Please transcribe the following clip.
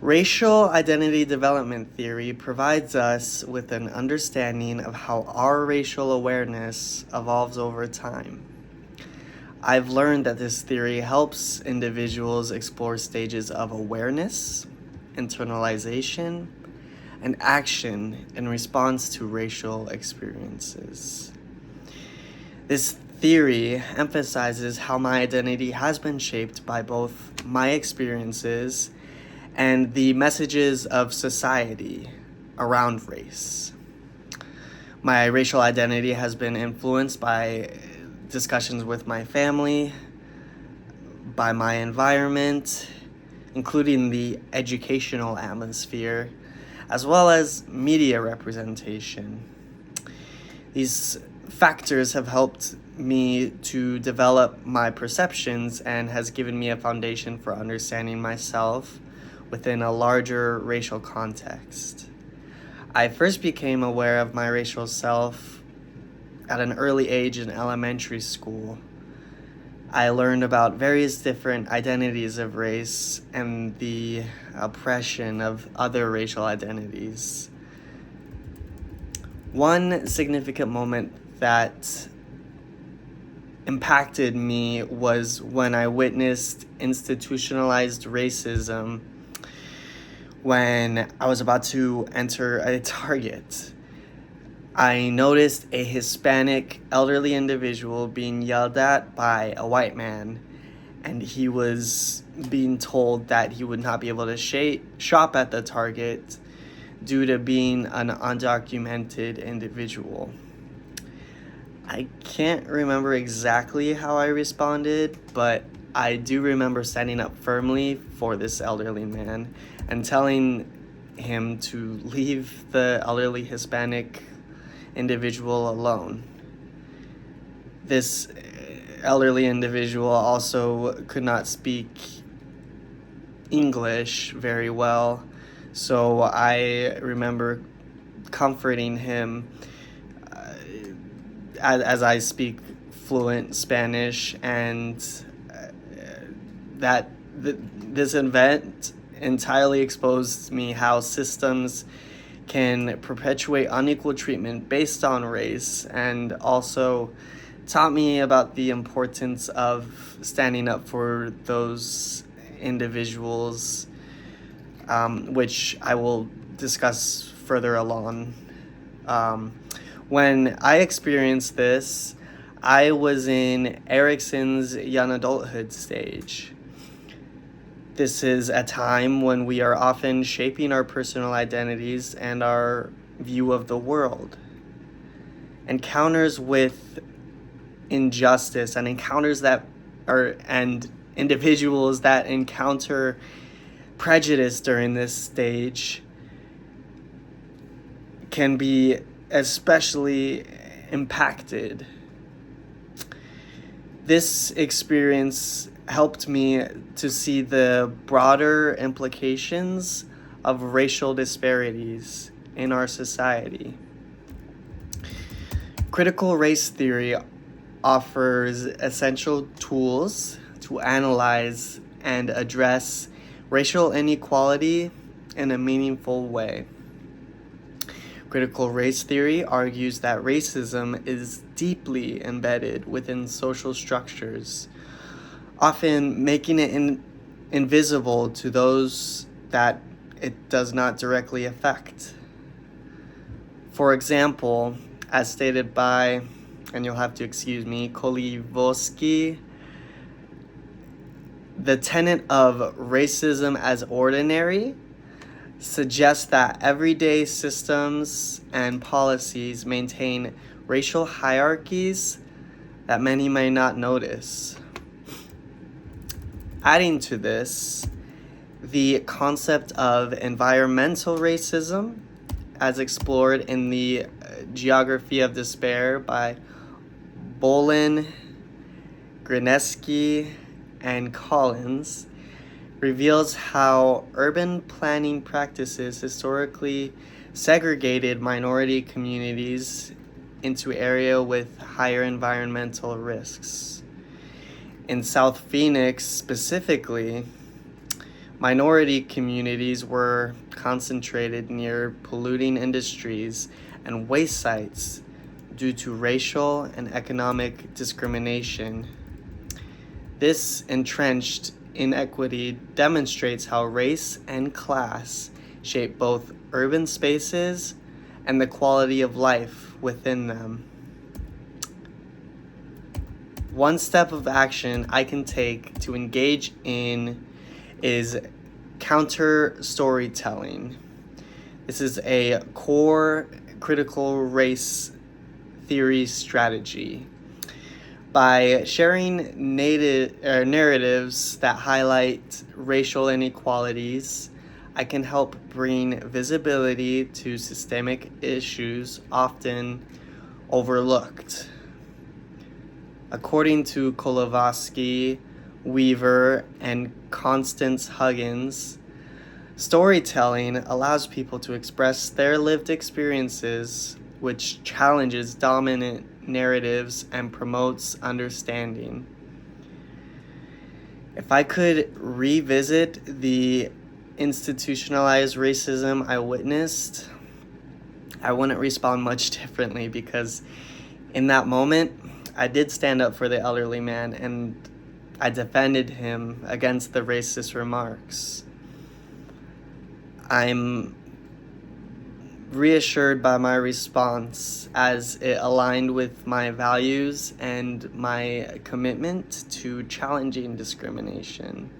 Racial identity development theory provides us with an understanding of how our racial awareness evolves over time. I've learned that this theory helps individuals explore stages of awareness, internalization, and action in response to racial experiences. This theory emphasizes how my identity has been shaped by both my experiences and the messages of society around race. My racial identity has been influenced by discussions with my family, by my environment, including the educational atmosphere, as well as media representation. These factors have helped me to develop my perceptions and has given me a foundation for understanding myself within a larger racial context. I first became aware of my racial self at an early age in elementary school. I learned about various different identities of race and the oppression of other racial identities. One significant moment that impacted me was when I witnessed institutionalized racism when I was about to enter a Target. I noticed a Hispanic elderly individual being yelled at by a white man, and he was being told that he would not be able to shop at the Target due to being an undocumented individual. I can't remember exactly how I responded, but I do remember standing up firmly for this elderly man and telling him to leave the elderly Hispanic individual alone. This elderly individual also could not speak English very well, so I remember comforting him as I speak fluent Spanish, and this event entirely exposed me how systems can perpetuate unequal treatment based on race, and also taught me about the importance of standing up for those individuals, which I will discuss further along. When I experienced this, I was in Erickson's young adulthood stage. This is a time when we are often shaping our personal identities and our view of the world. Encounters with injustice and individuals that encounter prejudice during this stage can be especially impacted. This experience helped me to see the broader implications of racial disparities in our society. Critical race theory offers essential tools to analyze and address racial inequality in a meaningful way. Critical race theory argues that racism is deeply embedded within social structures, often making it invisible to those that it does not directly affect. For example, as stated by, and you'll have to excuse me, Kolivosky, the tenet of racism as ordinary suggests that everyday systems and policies maintain racial hierarchies that many may not notice. Adding to this, the concept of environmental racism, as explored in the Geography of Despair by Bolin, Grineski, and Collins, reveals how urban planning practices historically segregated minority communities into areas with higher environmental risks. In South Phoenix specifically, Minority communities were concentrated near polluting industries and waste sites due to racial and economic discrimination. This entrenched inequity demonstrates how race and class shape both urban spaces and the quality of life within them. One step of action I can take to engage in is counter storytelling. This is a core critical race theory strategy. By sharing narratives that highlight racial inequalities, I can help bring visibility to systemic issues often overlooked. According to Kolovsky, Weaver, and Constance Huggins, storytelling allows people to express their lived experiences, which challenges dominant narratives and promotes understanding. If I could revisit the institutionalized racism I witnessed, I wouldn't respond much differently, because in that moment, I did stand up for the elderly man and I defended him against the racist remarks. I'm reassured by my response, as it aligned with my values and my commitment to challenging discrimination.